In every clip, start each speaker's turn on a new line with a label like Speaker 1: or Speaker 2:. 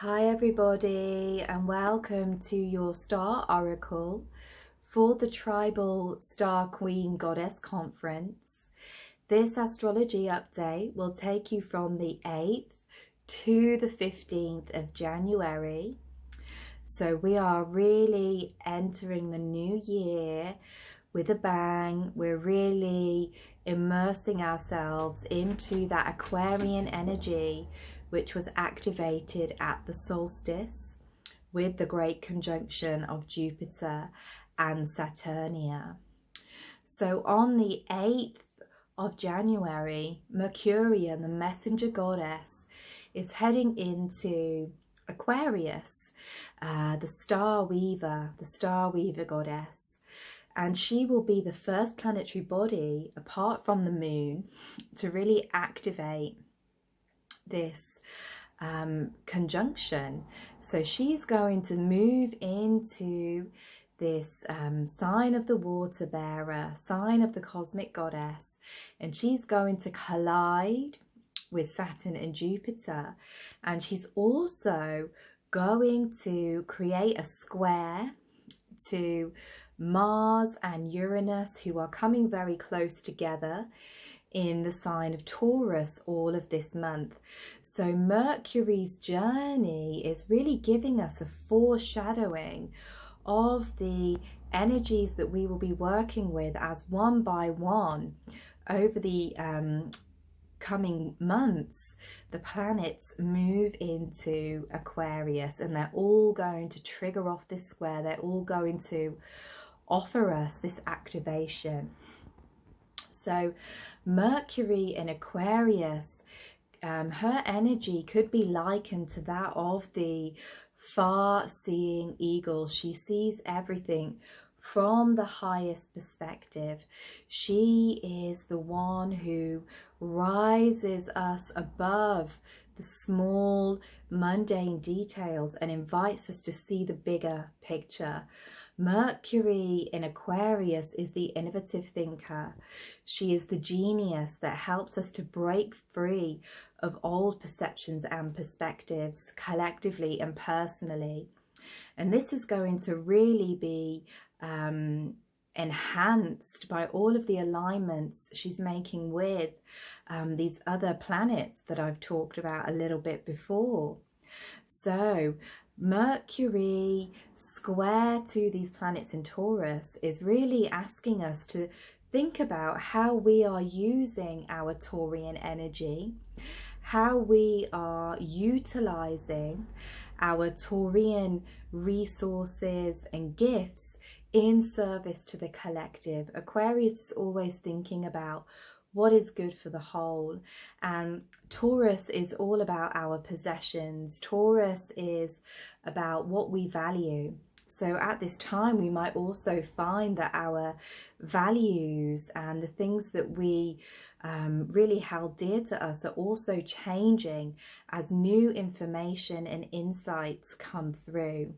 Speaker 1: Hi everybody, and welcome to your Star Oracle for the Tribal Star Queen Goddess Conference. This astrology update will take you from the 8th to the 15th of January. So we are really entering the new year with a bang. We're really immersing ourselves into that Aquarian energy, which was activated at the solstice with the great conjunction of Jupiter and Saturnia. So on the 8th of January, Mercuria, the messenger goddess, is heading into Aquarius, the star weaver goddess. And she will be the first planetary body, apart from the moon, to really activate this conjunction. So she's going to move into this sign of the water bearer, sign of the cosmic goddess, and she's going to collide with Saturn and Jupiter. And she's also going to create a square to Mars and Uranus, who are coming very close together in the sign of Taurus all of this month. So Mercury's journey is really giving us a foreshadowing of the energies that we will be working with as one by one over the coming months. The planets move into Aquarius and they're all going to trigger off this square. They're all going to offer us this activation. So Mercury in Aquarius, her energy could be likened to that of the far-seeing eagle. She sees everything from the highest perspective. She is the one who rises us above the small, mundane details and invites us to see the bigger picture. Mercury in Aquarius is the innovative thinker. She is the genius that helps us to break free of old perceptions and perspectives collectively and personally. And this is going to really be enhanced by all of the alignments she's making with these other planets that I've talked about a little bit before. So Mercury square to these planets in Taurus is really asking us to think about how we are using our Taurian energy, how we are utilizing our Taurian resources and gifts in service to the collective. Aquarius is always thinking about what is good for the whole, and Taurus is all about our possessions. Taurus is about what we value. So at this time we might also find that our values and the things that we really held dear to us are also changing as new information and insights come through.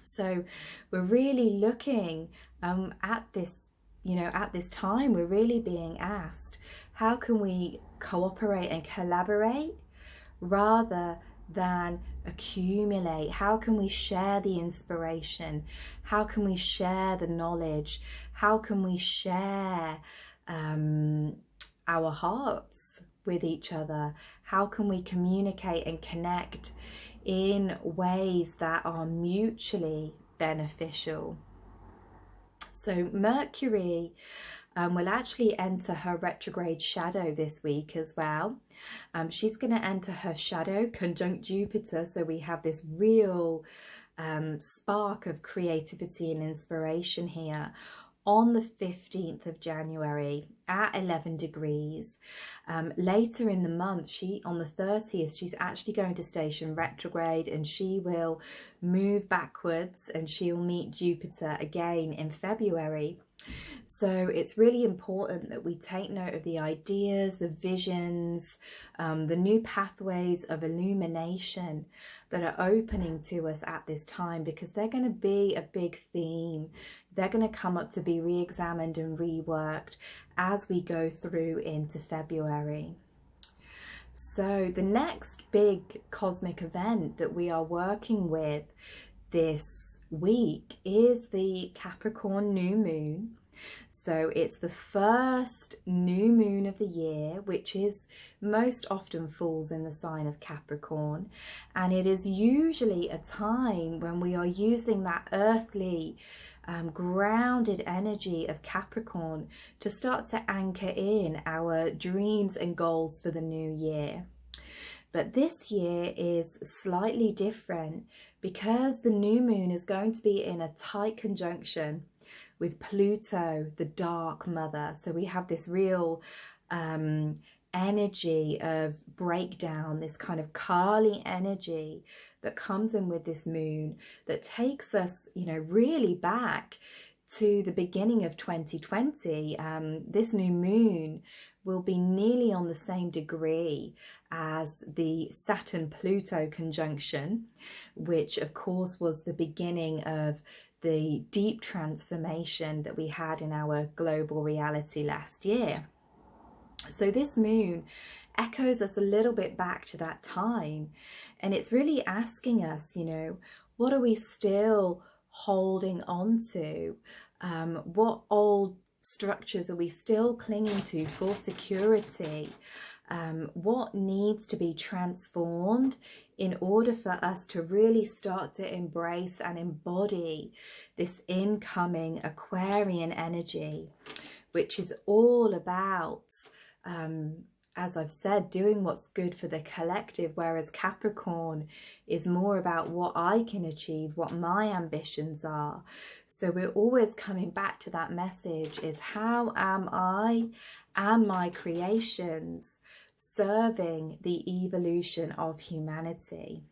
Speaker 1: So we're really looking at this, at this time, we're really being asked, how can we cooperate and collaborate rather than accumulate? How can we share the inspiration? How can we share the knowledge? How can we share our hearts with each other? How can we communicate and connect in ways that are mutually beneficial? So Mercury will actually enter her retrograde shadow this week as well. She's going to enter her shadow conjunct Jupiter, so we have this real spark of creativity and inspiration here on the 15th of January at 11 degrees. Later in the month, on the 30th, she's actually going to station retrograde, and she will move backwards and she'll meet Jupiter again in February. So it's really important that we take note of the ideas, the visions, the new pathways of illumination that are opening to us at this time, because they're going to be a big theme. They're going to come up to be re-examined and reworked as we go through into February. So the next big cosmic event that we are working with this week is the Capricorn New Moon. So it's the first new moon of the year, which is most often falls in the sign of Capricorn. And it is usually a time when we are using that earthly, grounded energy of Capricorn to start to anchor in our dreams and goals for the new year. But this year is slightly different because the new moon is going to be in a tight conjunction with Pluto, the dark mother. So we have this real energy of breakdown, this kind of Kali energy that comes in with this moon that takes us, you know, really back to the beginning of 2020. This new moon will be nearly on the same degree as the Saturn-Pluto conjunction, which of course was the beginning of the deep transformation that we had in our global reality last year. So this moon echoes us a little bit back to that time, and it's really asking us, you know, what are we still holding on to? What old structures are we still clinging to for security? What needs to be transformed in order for us to really start to embrace and embody this incoming Aquarian energy, which is all about, as I've said, doing what's good for the collective, whereas Capricorn is more about what I can achieve, what my ambitions are. So we're always coming back to that message, is how am I and my creations serving the evolution of humanity?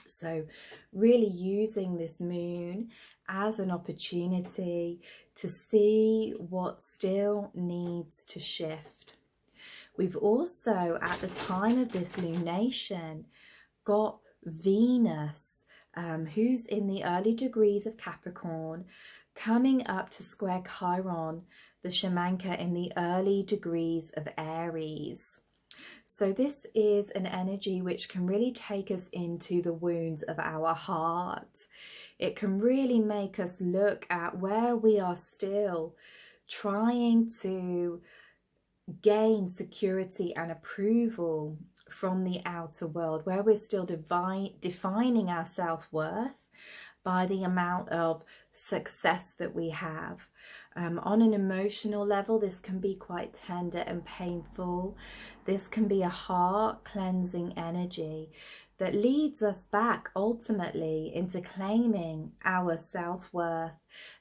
Speaker 1: So really using this moon as an opportunity to see what still needs to shift. We've also, at the time of this lunation, got Venus, who's in the early degrees of Capricorn, coming up to square Chiron, the Shamanka, in the early degrees of Aries. So this is an energy which can really take us into the wounds of our heart. It can really make us look at where we are still trying to gain security and approval from the outer world, where we're still defining our self-worth by the amount of success that we have. On an emotional level, this can be quite tender and painful. This can be a heart cleansing energy that leads us back ultimately into claiming our self-worth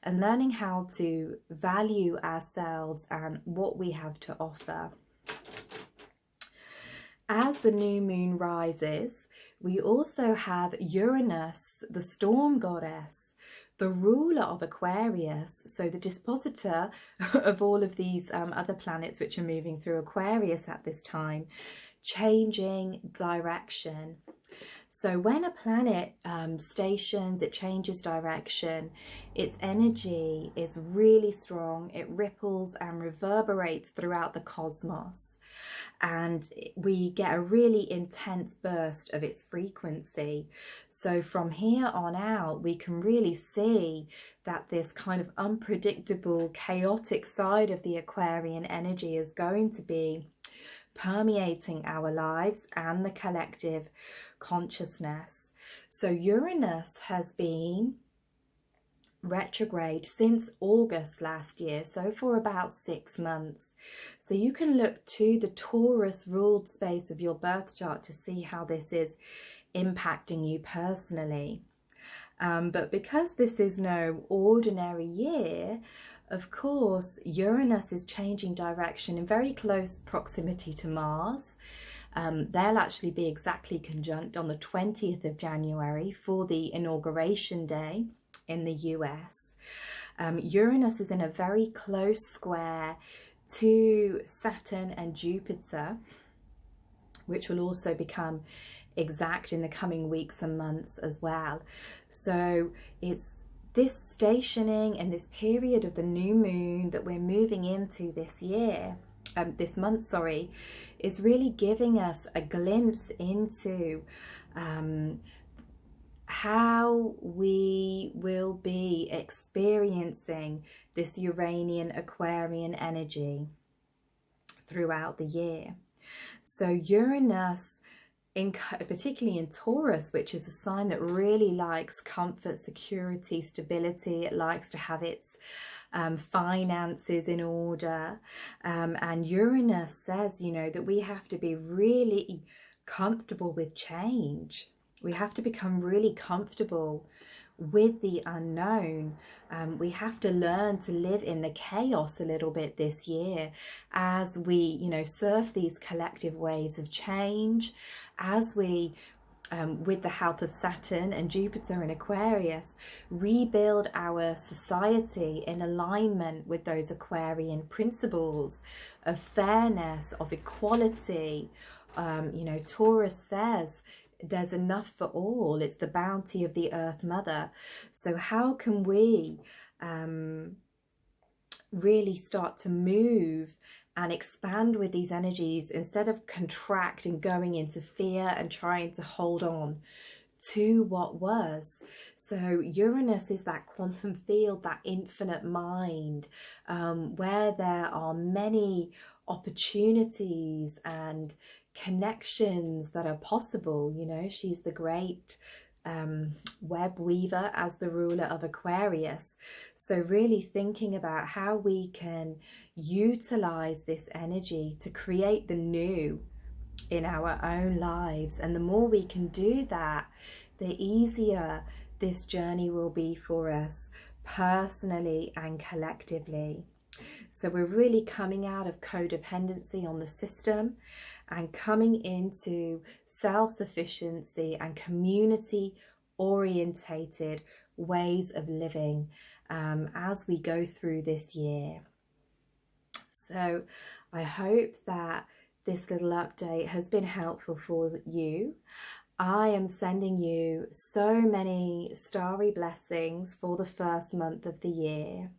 Speaker 1: and learning how to value ourselves and what we have to offer. As the new moon rises, we also have Uranus, the storm goddess, the ruler of Aquarius, so the dispositor of all of these other planets which are moving through Aquarius at this time, changing direction. So when a planet stations, it changes direction, its energy is really strong, it ripples and reverberates throughout the cosmos. And we get a really intense burst of its frequency. So from here on out, we can really see that this kind of unpredictable, chaotic side of the Aquarian energy is going to be permeating our lives and the collective consciousness. So Uranus has been retrograde since August last year, so for about 6 months. So you can look to the Taurus ruled space of your birth chart to see how this is impacting you personally. But because this is no ordinary year, of course, Uranus is changing direction in very close proximity to Mars. They'll actually be exactly conjunct on the 20th of January for the inauguration day in the US. Uranus is in a very close square to Saturn and Jupiter, which will also become exact in the coming weeks and months as well. So it's this stationing and this period of the new moon that we're moving into this year this month, sorry, is really giving us a glimpse into how we will be experiencing this Uranian Aquarian energy throughout the year. So Uranus, particularly in Taurus, which is a sign that really likes comfort, security, stability. It likes to have its finances in order. And Uranus says, you know, that we have to be really comfortable with change. We have to become really comfortable with the unknown. We have to learn to live in the chaos a little bit this year as we, you know, surf these collective waves of change, as we, with the help of Saturn and Jupiter in Aquarius, rebuild our society in alignment with those Aquarian principles of fairness, of equality. You know, Taurus says there's enough for all. It's the bounty of the Earth Mother. So how can we really start to move and expand with these energies instead of contract and going into fear and trying to hold on to what was? So Uranus is that quantum field, that infinite mind, where there are many opportunities and connections that are possible. You know, she's the great web weaver as the ruler of Aquarius. So really thinking about how we can utilize this energy to create the new in our own lives. And the more we can do that, the easier this journey will be for us personally and collectively. So we're really coming out of codependency on the system and coming into self-sufficiency and community orientated ways of living as we go through this year. So I hope that this little update has been helpful for you. I am sending you so many starry blessings for the first month of the year.